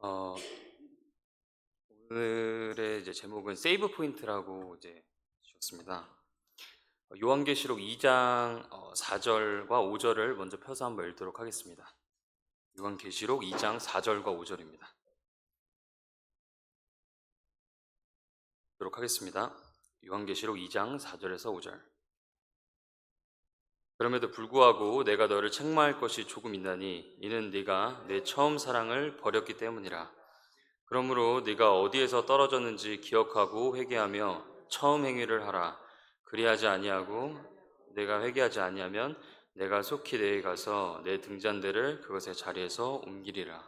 어 오늘의 이제 제목은 세이브 포인트라고 이제 주었습니다. 요한계시록 2장 4 절과 5 절을 먼저 펴서 한번 읽도록 하겠습니다. 요한계시록 2장 4 절과 5 절입니다. 읽도록 하겠습니다. 요한계시록 2장 4 절에서 5 절. 그럼에도 불구하고 내가 너를 책망할 것이 조금 있나니 이는 네가 내 처음 사랑을 버렸기 때문이라. 그러므로 네가 어디에서 떨어졌는지 기억하고 회개하며 처음 행위를 하라. 그리하지 아니하고 내가 회개하지 아니하면 내가 속히 내게 가서 내 등잔대를 그것의 자리에서 옮기리라.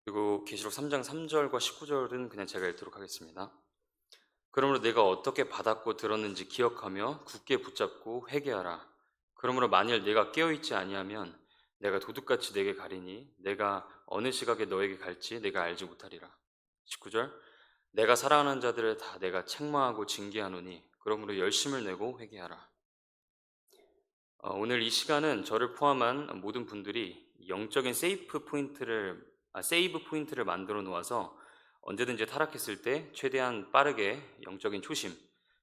그리고 계시록 3장 3절과 19절은 그냥 제가 읽도록 하겠습니다. 그러므로 내가 어떻게 받았고 들었는지 기억하며 굳게 붙잡고 회개하라. 그러므로 만일 내가 깨어있지 아니하면 내가 도둑같이 내게 가리니 내가 어느 시각에 너에게 갈지 내가 알지 못하리라. 19절 내가 사랑하는 자들을 다 내가 책망하고 징계하노니 그러므로 열심을 내고 회개하라. 오늘 이 시간은 저를 포함한 모든 분들이 영적인 세이브 포인트를 만들어 놓아서 언제든지 타락했을 때 최대한 빠르게 영적인 초심,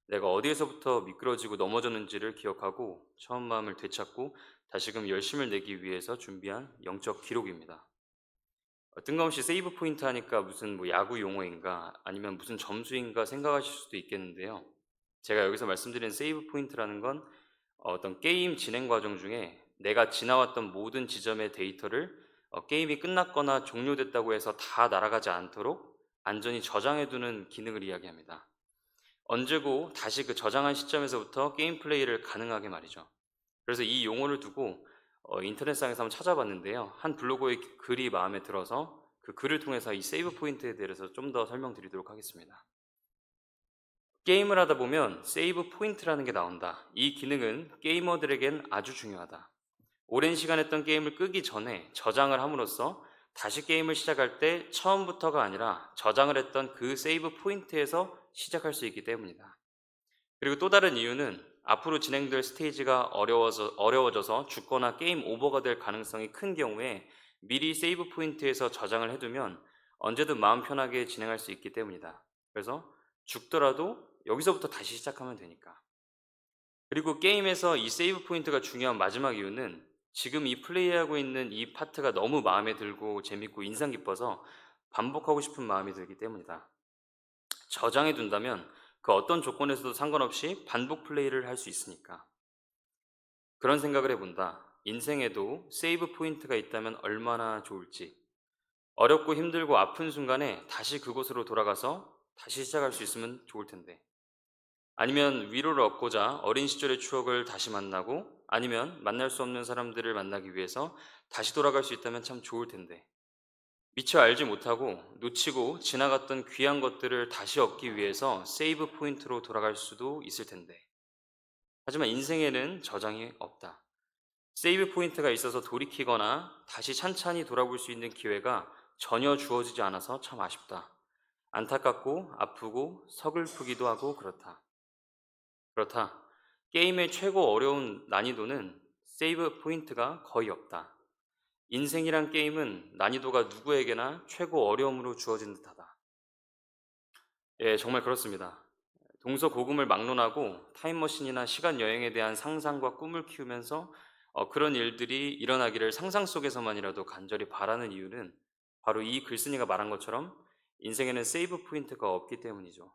내가 어디에서부터 미끄러지고 넘어졌는지를 기억하고 처음 마음을 되찾고 다시금 열심을 내기 위해서 준비한 영적 기록입니다. 뜬금없이 세이브 포인트 하니까 무슨 뭐 야구 용어인가 아니면 무슨 점수인가 생각하실 수도 있겠는데요. 제가 여기서 말씀드린 세이브 포인트라는 건 어떤 게임 진행 과정 중에 내가 지나왔던 모든 지점의 데이터를 게임이 끝났거나 종료됐다고 해서 다 날아가지 않도록 안전히 저장해 두는 기능을 이야기합니다. 언제고 다시 그 저장한 시점에서부터 게임 플레이를 가능하게 말이죠. 그래서 이 용어를 두고 인터넷상에서 한번 찾아봤는데요. 한 블로거의 글이 마음에 들어서 그 글을 통해서 이 세이브 포인트에 대해서 좀 더 설명드리도록 하겠습니다. 게임을 하다 보면 세이브 포인트라는 게 나온다. 이 기능은 게이머들에겐 아주 중요하다. 오랜 시간 했던 게임을 끄기 전에 저장을 함으로써 다시 게임을 시작할 때 처음부터가 아니라 저장을 했던 그 세이브 포인트에서 시작할 수 있기 때문이다. 그리고 또 다른 이유는 앞으로 진행될 스테이지가 어려워져서 죽거나 게임 오버가 될 가능성이 큰 경우에 미리 세이브 포인트에서 저장을 해두면 언제든 마음 편하게 진행할 수 있기 때문이다. 그래서 죽더라도 여기서부터 다시 시작하면 되니까. 그리고 게임에서 이 세이브 포인트가 중요한 마지막 이유는 지금 이 플레이하고 있는 이 파트가 너무 마음에 들고 재밌고 인상 깊어서 반복하고 싶은 마음이 들기 때문이다. 저장해 둔다면 그 어떤 조건에서도 상관없이 반복 플레이를 할 수 있으니까. 그런 생각을 해본다. 인생에도 세이브 포인트가 있다면 얼마나 좋을지. 어렵고 힘들고 아픈 순간에 다시 그곳으로 돌아가서 다시 시작할 수 있으면 좋을 텐데. 아니면 위로를 얻고자 어린 시절의 추억을 다시 만나고 아니면 만날 수 없는 사람들을 만나기 위해서 다시 돌아갈 수 있다면 참 좋을 텐데. 미처 알지 못하고 놓치고 지나갔던 귀한 것들을 다시 얻기 위해서 세이브 포인트로 돌아갈 수도 있을 텐데. 하지만 인생에는 저장이 없다. 세이브 포인트가 있어서 돌이키거나 다시 찬찬히 돌아볼 수 있는 기회가 전혀 주어지지 않아서 참 아쉽다. 안타깝고 아프고 서글프기도 하고 그렇다. 그렇다. 게임의 최고 어려운 난이도는 세이브 포인트가 거의 없다. 인생이란 게임은 난이도가 누구에게나 최고 어려움으로 주어진 듯하다. 예, 정말 그렇습니다. 동서고금을 막론하고 타임머신이나 시간 여행에 대한 상상과 꿈을 키우면서 그런 일들이 일어나기를 상상 속에서만이라도 간절히 바라는 이유는 바로 이 글쓴이가 말한 것처럼 인생에는 세이브 포인트가 없기 때문이죠.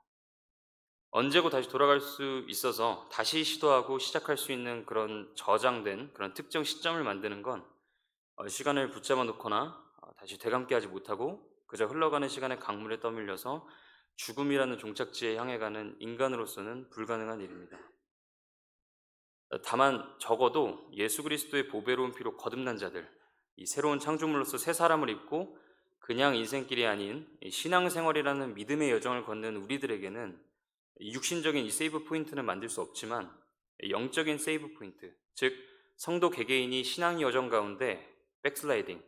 언제고 다시 돌아갈 수 있어서 다시 시도하고 시작할 수 있는 그런 저장된 그런 특정 시점을 만드는 건 시간을 붙잡아 놓거나 다시 되감게 하지 못하고 그저 흘러가는 시간의 강물에 떠밀려서 죽음이라는 종착지에 향해 가는 인간으로서는 불가능한 일입니다. 다만 적어도 예수 그리스도의 보배로운 피로 거듭난 자들, 이 새로운 창조물로서 새 사람을 입고 그냥 인생길이 아닌 이 신앙생활이라는 믿음의 여정을 걷는 우리들에게는 육신적인 이 세이브 포인트는 만들 수 없지만 영적인 세이브 포인트, 즉 성도 개개인이 신앙 여정 가운데 백슬라이딩,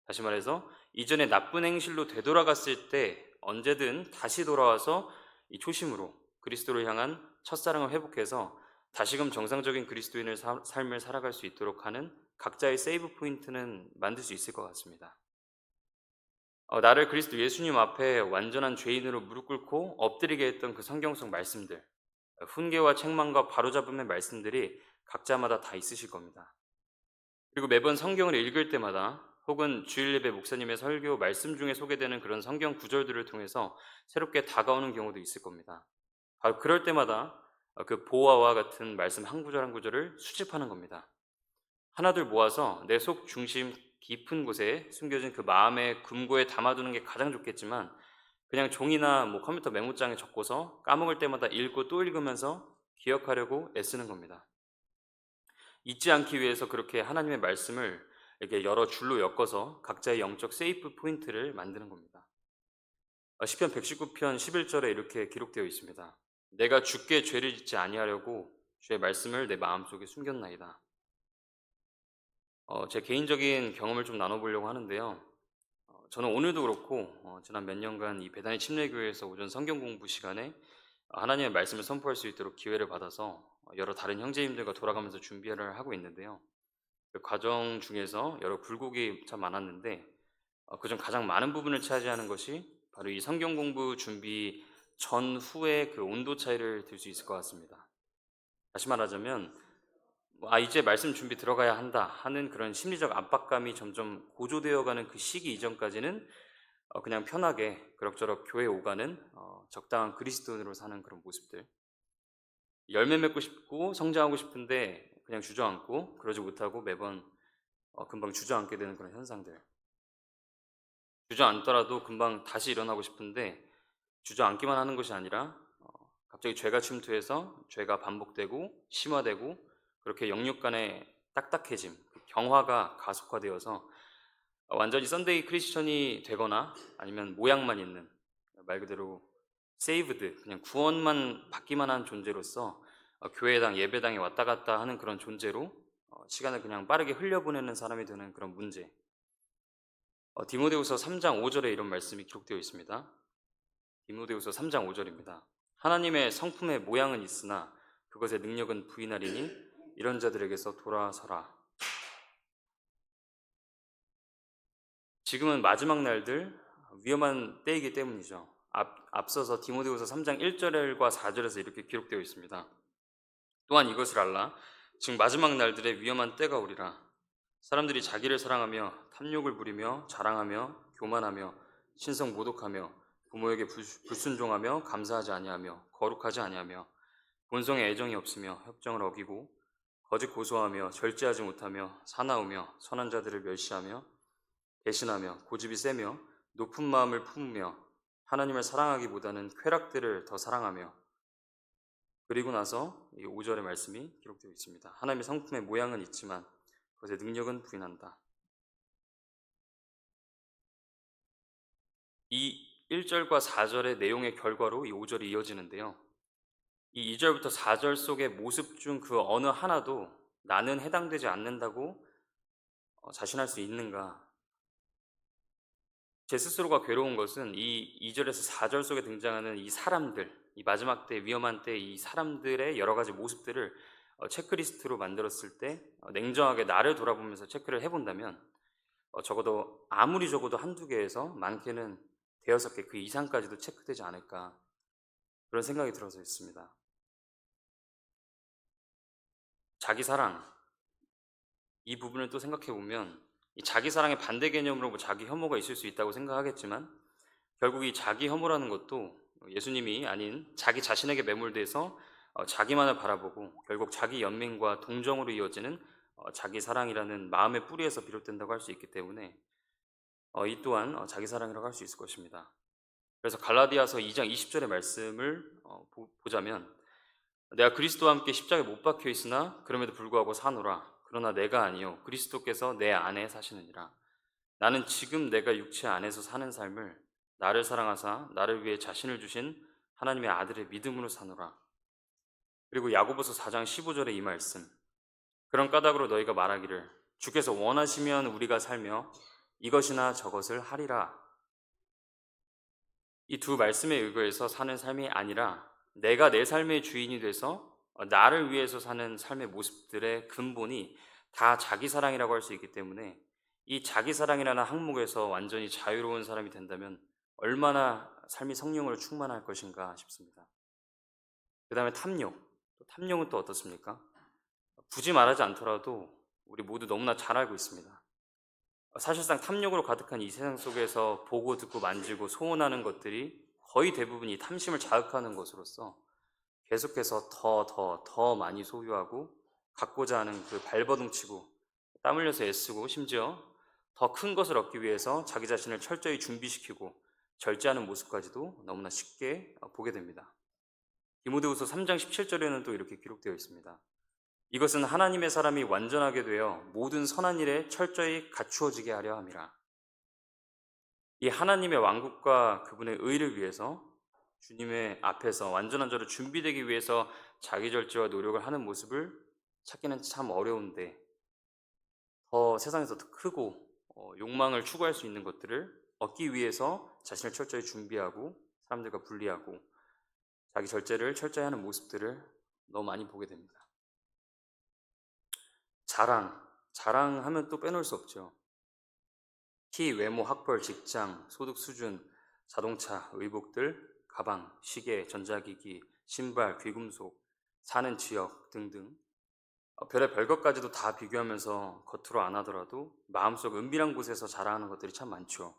다시 말해서 이전에 나쁜 행실로 되돌아갔을 때 언제든 다시 돌아와서 이 초심으로 그리스도를 향한 첫사랑을 회복해서 다시금 정상적인 그리스도인의 삶을 살아갈 수 있도록 하는 각자의 세이브 포인트는 만들 수 있을 것 같습니다. 나를 그리스도 예수님 앞에 완전한 죄인으로 무릎 꿇고 엎드리게 했던 그 성경 속 말씀들, 훈계와 책망과 바로잡음의 말씀들이 각자마다 다 있으실 겁니다. 그리고 매번 성경을 읽을 때마다 혹은 주일 예배 목사님의 설교 말씀 중에 소개되는 그런 성경 구절들을 통해서 새롭게 다가오는 경우도 있을 겁니다. 바로 그럴 때마다 그 보화와 같은 말씀 한 구절 한 구절을 수집하는 겁니다. 하나둘 모아서 내 속 중심 깊은 곳에 숨겨진 그 마음의 금고에 담아두는 게 가장 좋겠지만, 그냥 종이나 컴퓨터 메모장에 적고서 까먹을 때마다 읽고 또 읽으면서 기억하려고 애쓰는 겁니다. 잊지 않기 위해서 그렇게 하나님의 말씀을 이렇게 여러 줄로 엮어서 각자의 영적 세이프 포인트를 만드는 겁니다. 시편 119편 11절에 이렇게 기록되어 있습니다. 내가 주께 죄를 짓지 아니하려고 주의 말씀을 내 마음속에 숨겼나이다. 제 개인적인 경험을 좀 나눠보려고 하는데요. 저는 오늘도 그렇고 지난 몇 년간 이 배단의 침례교회에서 오전 성경 공부 시간에 하나님의 말씀을 선포할 수 있도록 기회를 받아서 여러 다른 형제님들과 돌아가면서 준비를 하고 있는데요. 그 과정 중에서 여러 굴곡이 참 많았는데, 그중 가장 많은 부분을 차지하는 것이 바로 이 성경 공부 준비 전후의 그 온도 차이를 들 수 있을 것 같습니다. 다시 말하자면 이제 말씀 준비 들어가야 한다 하는 그런 심리적 압박감이 점점 고조되어가는 그 시기 이전까지는 그냥 편하게 그럭저럭 교회 오가는 적당한 그리스도인으로 사는 그런 모습들, 열매 맺고 싶고 성장하고 싶은데 그냥 주저앉고, 그러지 못하고 매번 금방 주저앉게 되는 그런 현상들, 주저앉더라도 금방 다시 일어나고 싶은데 주저앉기만 하는 것이 아니라 갑자기 죄가 침투해서 죄가 반복되고 심화되고, 그렇게 영육 간의 딱딱해짐, 경화가 가속화되어서 완전히 썬데이 크리스천이 되거나 아니면 모양만 있는, 말 그대로 세이브드, 그냥 구원만 받기만 한 존재로서 교회당 예배당에 왔다 갔다 하는 그런 존재로 시간을 그냥 빠르게 흘려보내는 사람이 되는 그런 문제. 디모데후서 3장 5절에 이런 말씀이 기록되어 있습니다. 디모데후서 3장 5절입니다. 하나님의 성품의 모양은 있으나 그것의 능력은 부인하리니 이런 자들에게서 돌아서라. 지금은 마지막 날들, 위험한 때이기 때문이죠. 앞서서 디모데후서 3장 1절과 4절에서 이렇게 기록되어 있습니다. 또한 이것을 알라. 지금 마지막 날들의 위험한 때가 오리라. 사람들이 자기를 사랑하며 탐욕을 부리며 자랑하며 교만하며 신성 모독하며 부모에게 불순종하며 감사하지 아니하며 거룩하지 아니하며 본성에 애정이 없으며 협정을 어기고 거짓 고소하며 절제하지 못하며 사나우며 선한 자들을 멸시하며 배신하며 고집이 세며 높은 마음을 품으며 하나님을 사랑하기보다는 쾌락들을 더 사랑하며, 그리고 나서 이 5절의 말씀이 기록되어 있습니다. 하나님의 성품의 모양은 있지만 그것의 능력은 부인한다. 이 1절과 4절의 내용의 결과로 이 5절이 이어지는데요. 이 2절부터 4절 속의 모습 중 그 어느 하나도 나는 해당되지 않는다고 자신할 수 있는가? 제 스스로가 괴로운 것은 이 2절에서 4절 속에 등장하는 이 사람들, 이 마지막 때 위험한 때 이 사람들의 여러 가지 모습들을 체크리스트로 만들었을 때 냉정하게 나를 돌아보면서 체크를 해본다면 적어도 아무리 적어도 한두 개에서 많게는 대여섯 개, 그 이상까지도 체크되지 않을까, 그런 생각이 들어서 있습니다. 자기 사랑, 이 부분을 또 생각해 보면 이 자기 사랑의 반대 개념으로 자기 혐오가 있을 수 있다고 생각하겠지만, 결국 이 자기 혐오라는 것도 예수님이 아닌 자기 자신에게 매몰돼서 자기만을 바라보고 결국 자기 연민과 동정으로 이어지는 자기 사랑이라는 마음의 뿌리에서 비롯된다고 할 수 있기 때문에 이 또한 자기 사랑이라고 할 수 있을 것입니다. 그래서 갈라디아서 2장 20절의 말씀을 보자면, 내가 그리스도와 함께 십자가에 못 박혀 있으나 그럼에도 불구하고 사노라. 그러나 내가 아니요 그리스도께서 내 안에 사시느니라. 나는 지금 내가 육체 안에서 사는 삶을 나를 사랑하사 나를 위해 자신을 주신 하나님의 아들의 믿음으로 사노라. 그리고 야고보서 4장 15절의 이 말씀, 그런 까닭으로 너희가 말하기를 주께서 원하시면 우리가 살며 이것이나 저것을 하리라. 이 두 말씀에 의거해서 사는 삶이 아니라 내가 내 삶의 주인이 돼서 나를 위해서 사는 삶의 모습들의 근본이 다 자기 사랑이라고 할 수 있기 때문에 이 자기사랑이라는 항목에서 완전히 자유로운 사람이 된다면 얼마나 삶이 성령으로 충만할 것인가 싶습니다. 그 다음에 탐욕. 탐욕은 또 어떻습니까? 굳이 말하지 않더라도 우리 모두 너무나 잘 알고 있습니다. 사실상 탐욕으로 가득한 이 세상 속에서 보고 듣고 만지고 소원하는 것들이 거의 대부분 이 탐심을 자극하는 것으로서 계속해서 더 많이 소유하고 갖고자 하는 그 발버둥치고 땀 흘려서 애쓰고 심지어 더 큰 것을 얻기 위해서 자기 자신을 철저히 준비시키고 절제하는 모습까지도 너무나 쉽게 보게 됩니다. 디모데후서 3장 17절에는 또 이렇게 기록되어 있습니다. 이것은 하나님의 사람이 완전하게 되어 모든 선한 일에 철저히 갖추어지게 하려 함이라. 이 하나님의 왕국과 그분의 의를 위해서 주님의 앞에서 완전한 자로 준비되기 위해서 자기 절제와 노력을 하는 모습을 찾기는 참 어려운데 더 세상에서 더 크고 욕망을 추구할 수 있는 것들을 얻기 위해서 자신을 철저히 준비하고 사람들과 분리하고 자기 절제를 철저히 하는 모습들을 너무 많이 보게 됩니다. 자랑하면 또 빼놓을 수 없죠. 키, 외모, 학벌, 직장, 소득 수준, 자동차, 의복들, 가방, 시계, 전자기기, 신발, 귀금속, 사는 지역 등등 별의 별것까지도 다 비교하면서 겉으로 안 하더라도 마음속 은밀한 곳에서 자랑하는 것들이 참 많죠.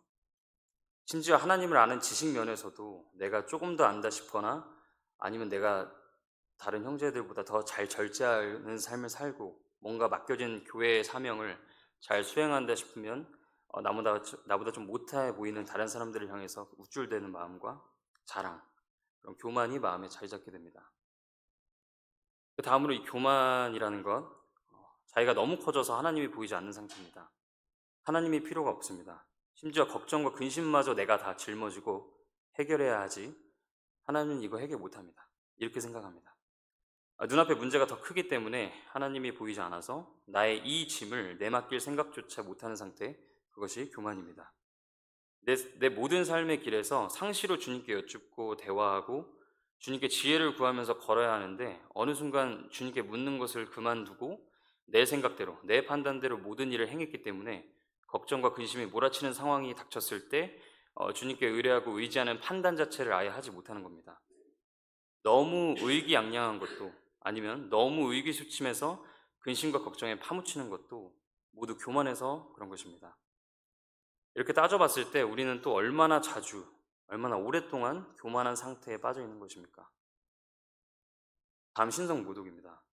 심지어 하나님을 아는 지식 면에서도 내가 조금 더 안다 싶거나 아니면 내가 다른 형제들보다 더 잘 절제하는 삶을 살고 뭔가 맡겨진 교회의 사명을 잘 수행한다 싶으면 나보다 좀 못해 보이는 다른 사람들을 향해서 우쭐대는 마음과 자랑, 그런 교만이 마음에 자리 잡게 됩니다. 그 다음으로 이 교만이라는 것, 자기가 너무 커져서 하나님이 보이지 않는 상태입니다. 하나님이 필요가 없습니다. 심지어 걱정과 근심마저 내가 다 짊어지고 해결해야 하지 하나님은 이거 해결 못합니다. 이렇게 생각합니다. 눈앞에 문제가 더 크기 때문에 하나님이 보이지 않아서 나의 이 짐을 내맡길 생각조차 못하는 상태, 그것이 교만입니다. 내 모든 삶의 길에서 상시로 주님께 여쭙고 대화하고 주님께 지혜를 구하면서 걸어야 하는데 어느 순간 주님께 묻는 것을 그만두고 내 생각대로, 내 판단대로 모든 일을 행했기 때문에 걱정과 근심이 몰아치는 상황이 닥쳤을 때 주님께 의뢰하고 의지하는 판단 자체를 아예 하지 못하는 겁니다. 너무 의기양양한 것도 아니면 너무 의기소침해서 근심과 걱정에 파묻히는 것도 모두 교만해서 그런 것입니다. 이렇게 따져봤을 때 우리는 또 얼마나 자주, 얼마나 오랫동안 교만한 상태에 빠져 있는 것입니까? 다음 신성 모독입니다.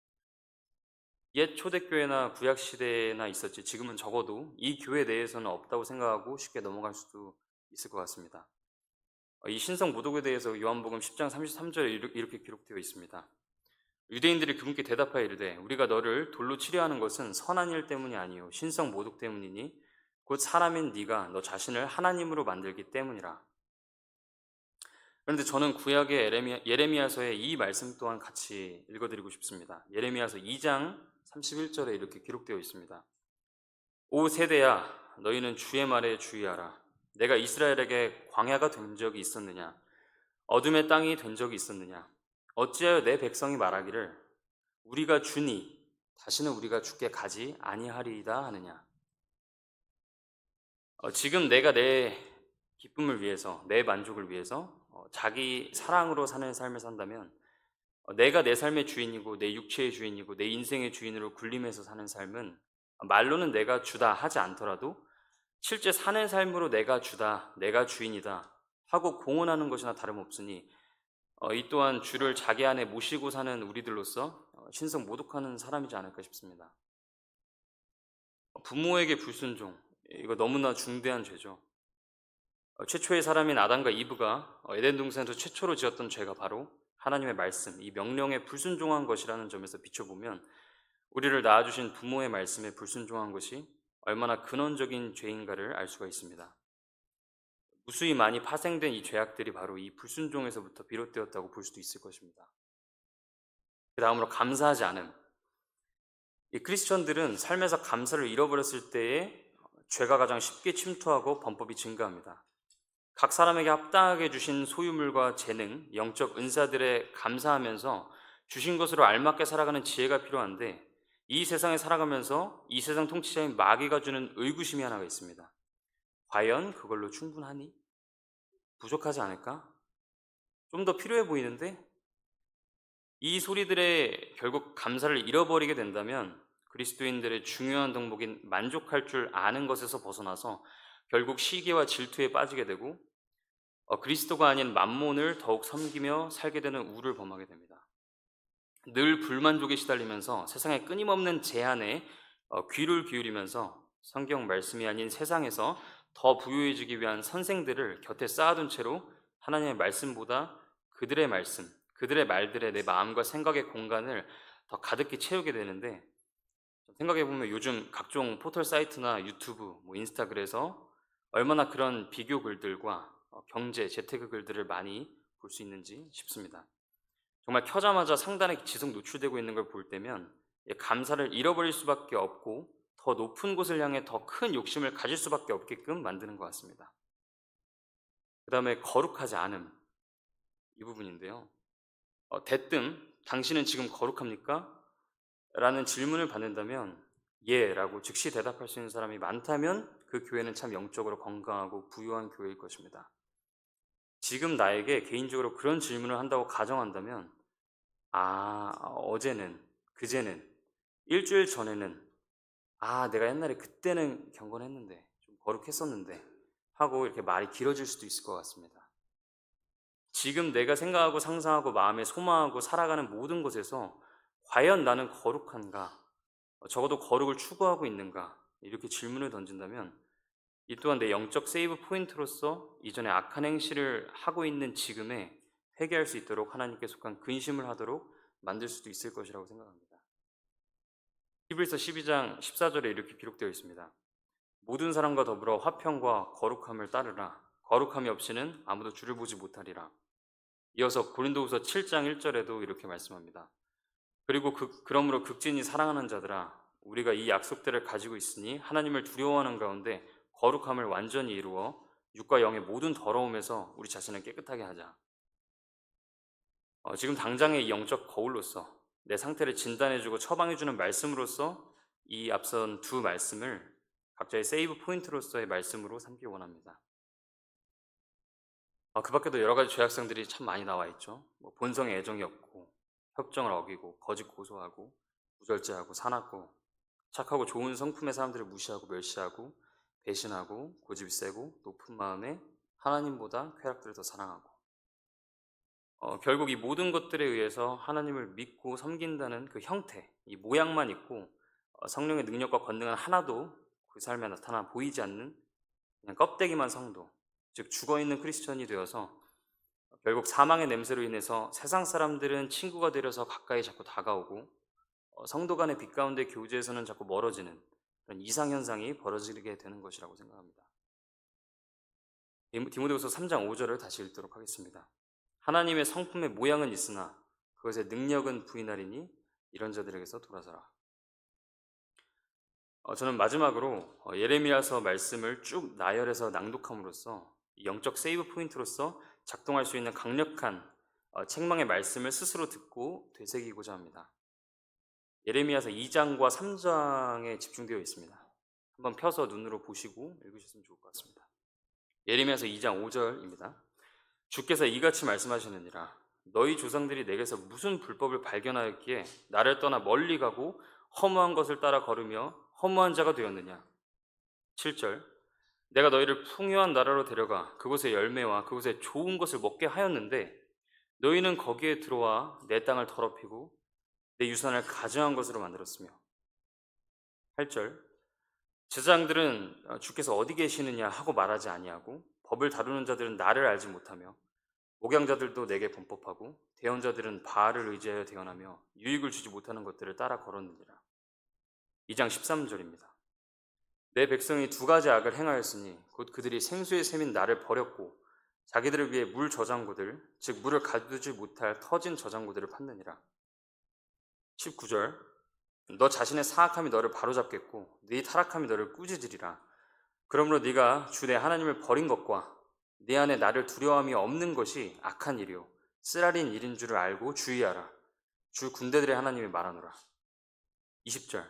옛 초대교회나 구약시대나 있었지 지금은 적어도 이 교회 내에서는 없다고 생각하고 쉽게 넘어갈 수도 있을 것 같습니다. 이 신성 모독에 대해서 요한복음 10장 33절에 이렇게 기록되어 있습니다. 유대인들이 그분께 대답하여 이르되 우리가 너를 돌로 치려 하는 것은 선한 일 때문이 아니요 신성 모독 때문이니 곧 사람인 네가 너 자신을 하나님으로 만들기 때문이라. 그런데 저는 구약의 예레미야서의 이 말씀 또한 같이 읽어드리고 싶습니다. 예레미야서 2장 31절에 이렇게 기록되어 있습니다. 오 세대야 너희는 주의 말에 주의하라. 내가 이스라엘에게 광야가 된 적이 있었느냐? 어둠의 땅이 된 적이 있었느냐? 어찌하여 내 백성이 말하기를 우리가 주니 다시는 우리가 주께 가지 아니하리이다 하느냐? 지금 내가 내 기쁨을 위해서, 내 만족을 위해서 자기 사랑으로 사는 삶을 산다면 내가 내 삶의 주인이고 내 육체의 주인이고 내 인생의 주인으로 군림해서 사는 삶은 말로는 내가 주다 하지 않더라도 실제 사는 삶으로 내가 주다, 내가 주인이다 하고 공언하는 것이나 다름없으니 이 또한 주를 자기 안에 모시고 사는 우리들로서 신성 모독하는 사람이지 않을까 싶습니다. 부모에게 불순종, 이거 너무나 중대한 죄죠. 최초의 사람인 아담과 이브가 에덴 동산에서 최초로 지었던 죄가 바로 하나님의 말씀, 이 명령에 불순종한 것이라는 점에서 비춰보면 우리를 낳아주신 부모의 말씀에 불순종한 것이 얼마나 근원적인 죄인가를 알 수가 있습니다. 무수히 많이 파생된 이 죄악들이 바로 이 불순종에서부터 비롯되었다고 볼 수도 있을 것입니다. 그 다음으로 감사하지 않음. 이 크리스천들은 삶에서 감사를 잃어버렸을 때에 죄가 가장 쉽게 침투하고 범법이 증가합니다. 각 사람에게 합당하게 주신 소유물과 재능, 영적 은사들에 감사하면서 주신 것으로 알맞게 살아가는 지혜가 필요한데 이 세상에 살아가면서 이 세상 통치자인 마귀가 주는 의구심이 하나가 있습니다. 과연 그걸로 충분하니? 부족하지 않을까? 좀 더 필요해 보이는데? 이 소리들에 결국 감사를 잃어버리게 된다면 그리스도인들의 중요한 덕목인 만족할 줄 아는 것에서 벗어나서 결국 시기와 질투에 빠지게 되고 그리스도가 아닌 만몬을 더욱 섬기며 살게 되는 우를 범하게 됩니다. 늘 불만족에 시달리면서 세상의 끊임없는 제한에 귀를 기울이면서 성경 말씀이 아닌 세상에서 더 부유해지기 위한 선생들을 곁에 쌓아둔 채로 하나님의 말씀보다 그들의 말씀, 그들의 말들에 내 마음과 생각의 공간을 더 가득히 채우게 되는데, 생각해보면 요즘 각종 포털 사이트나 유튜브, 인스타그램에서 얼마나 그런 비교 글들과 경제, 재테크 글들을 많이 볼 수 있는지 싶습니다. 정말 켜자마자 상단에 지속 노출되고 있는 걸 볼 때면 감사를 잃어버릴 수밖에 없고 더 높은 곳을 향해 더 큰 욕심을 가질 수밖에 없게끔 만드는 것 같습니다. 그 다음에 거룩하지 않음, 이 부분인데요. 대뜸 당신은 지금 거룩합니까? 라는 질문을 받는다면 예 라고 즉시 대답할 수 있는 사람이 많다면 그 교회는 참 영적으로 건강하고 부유한 교회일 것입니다. 지금 나에게 개인적으로 그런 질문을 한다고 가정한다면 어제는, 그제는, 일주일 전에는 내가 옛날에 그때는 경건했는데 좀 거룩했었는데 하고 이렇게 말이 길어질 수도 있을 것 같습니다. 지금 내가 생각하고 상상하고 마음에 소망하고 살아가는 모든 것에서 과연 나는 거룩한가? 적어도 거룩을 추구하고 있는가? 이렇게 질문을 던진다면 이 또한 내 영적 세이브 포인트로서 이전에 악한 행실을 하고 있는 지금에 회개할 수 있도록 하나님께 속한 근심을 하도록 만들 수도 있을 것이라고 생각합니다. 히브리서 12장 14절에 이렇게 기록되어 있습니다. 모든 사람과 더불어 화평과 거룩함을 따르라. 거룩함이 없이는 아무도 주를 보지 못하리라. 이어서 고린도후서 7장 1절에도 이렇게 말씀합니다. 그리고 그러므로 극진히 사랑하는 자들아, 우리가 이 약속들을 가지고 있으니 하나님을 두려워하는 가운데 거룩함을 완전히 이루어 육과 영의 모든 더러움에서 우리 자신을 깨끗하게 하자. 지금 당장의 이 영적 거울로서 내 상태를 진단해주고 처방해주는 말씀으로서 이 앞선 두 말씀을 각자의 세이브 포인트로서의 말씀으로 삼기 원합니다. 그 밖에도 여러 가지 죄악성들이 참 많이 나와 있죠. 본성의 애정이 없고, 협정을 어기고, 거짓 고소하고, 무절제하고, 사납고, 착하고 좋은 성품의 사람들을 무시하고 멸시하고, 배신하고, 고집이 세고, 높은 마음에 하나님보다 쾌락들을 더 사랑하고, 결국 이 모든 것들에 의해서 하나님을 믿고 섬긴다는 그 형태, 이 모양만 있고 성령의 능력과 권능은 하나도 그 삶에 나타나 보이지 않는 그냥 껍데기만 성도, 즉 죽어있는 크리스천이 되어서 결국 사망의 냄새로 인해서 세상 사람들은 친구가 되려서 가까이 자꾸 다가오고 성도 간의 빛 가운데 교제에서는 자꾸 멀어지는 그런 이상현상이 벌어지게 되는 것이라고 생각합니다. 디모데후서 3장 5절을 다시 읽도록 하겠습니다. 하나님의 성품의 모양은 있으나 그것의 능력은 부인하리니 이런 자들에게서 돌아서라. 저는 마지막으로 예레미야서 말씀을 쭉 나열해서 낭독함으로써 영적 세이브 포인트로서 작동할 수 있는 강력한 책망의 말씀을 스스로 듣고 되새기고자 합니다. 예레미야서 2장과 3장에 집중되어 있습니다. 한번 펴서 눈으로 보시고 읽으셨으면 좋을 것 같습니다. 예레미야서 2장 5절입니다. 주께서 이같이 말씀하시느니라. 너희 조상들이 내게서 무슨 불법을 발견하였기에 나를 떠나 멀리 가고 허무한 것을 따라 걸으며 허무한 자가 되었느냐. 7절. 내가 너희를 풍요한 나라로 데려가 그곳의 열매와 그곳의 좋은 것을 먹게 하였는데 너희는 거기에 들어와 내 땅을 더럽히고 내 유산을 가증한 것으로 만들었으며. 8절. 제사장들은 주께서 어디 계시느냐 하고 말하지 아니하고 법을 다루는 자들은 나를 알지 못하며 목양자들도 내게 범법하고 대언자들은 바알을 의지하여 대언하며 유익을 주지 못하는 것들을 따라 걸었느니라. 2장 13절입니다. 내 백성이 두 가지 악을 행하였으니 곧 그들이 생수의 샘인 나를 버렸고 자기들을 위해 물 저장고들 즉 물을 가두지 못할 터진 저장고들을 팠느니라. 19절. 너 자신의 사악함이 너를 바로잡겠고 네 타락함이 너를 꾸짖으리라. 그러므로 네가 주 내 하나님을 버린 것과 네 안에 나를 두려움이 없는 것이 악한 일이요 쓰라린 일인 줄을 알고 주의하라. 주 군대들의 하나님이 말하노라. 20절.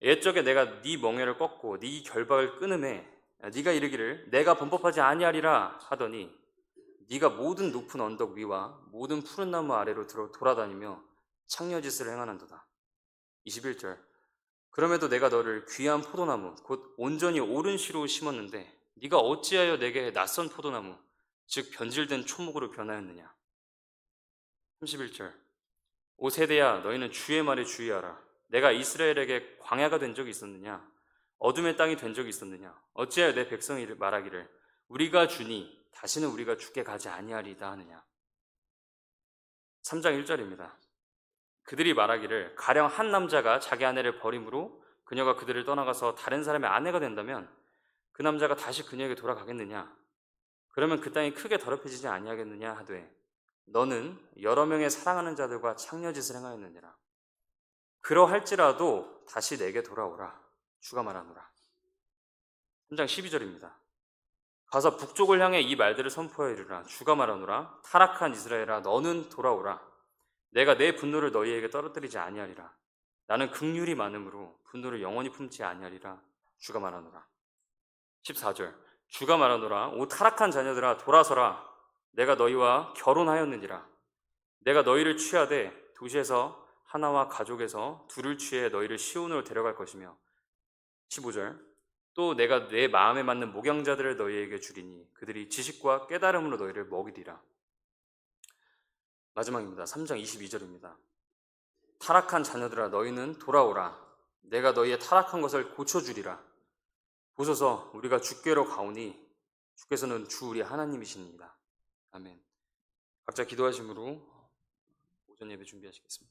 옛적에 내가 네 멍에를 꺾고 네 결박을 끊음에 네가 이르기를 내가 범법하지 아니하리라 하더니 네가 모든 높은 언덕 위와 모든 푸른 나무 아래로 돌아다니며 창녀짓을 행하는도다. 21절. 그럼에도 내가 너를 귀한 포도나무 곧 온전히 옳은 시로 심었는데 네가 어찌하여 내게 낯선 포도나무 즉 변질된 초목으로 변하였느냐. 31절. 오 세대야 너희는 주의 말에 주의하라. 내가 이스라엘에게 광야가 된 적이 있었느냐? 어둠의 땅이 된 적이 있었느냐? 어찌하여 내 백성이 말하기를 우리가 주니 다시는 우리가 죽게 가지 아니하리이다 하느냐. 3장 1절입니다. 그들이 말하기를 가령 한 남자가 자기 아내를 버림으로 그녀가 그들을 떠나가서 다른 사람의 아내가 된다면 그 남자가 다시 그녀에게 돌아가겠느냐? 그러면 그 땅이 크게 더럽혀지지 아니하겠느냐 하되 너는 여러 명의 사랑하는 자들과 창녀짓을 행하였느니라. 그러할지라도 다시 내게 돌아오라. 주가 말하노라. 3장 12절입니다. 가서 북쪽을 향해 이 말들을 선포하여 이르라. 주가 말하노라. 타락한 이스라엘아 너는 돌아오라. 내가 내 분노를 너희에게 떨어뜨리지 아니하리라. 나는 긍휼이 많으므로 분노를 영원히 품지 아니하리라. 주가 말하노라. 14절. 주가 말하노라. 오 타락한 자녀들아 돌아서라. 내가 너희와 결혼하였느니라. 내가 너희를 취하되 도시에서 하나와 가족에서 둘을 취해 너희를 시온으로 데려갈 것이며 15절. 또 내가 내 마음에 맞는 목양자들을 너희에게 주리니 그들이 지식과 깨달음으로 너희를 먹이리라. 마지막입니다. 3장 22절입니다. 타락한 자녀들아 너희는 돌아오라. 내가 너희의 타락한 것을 고쳐주리라. 보소서 우리가 주께로 가오니 주께서는 주 우리 하나님이십니다. 아멘. 각자 기도하심으로 오전 예배 준비하시겠습니다.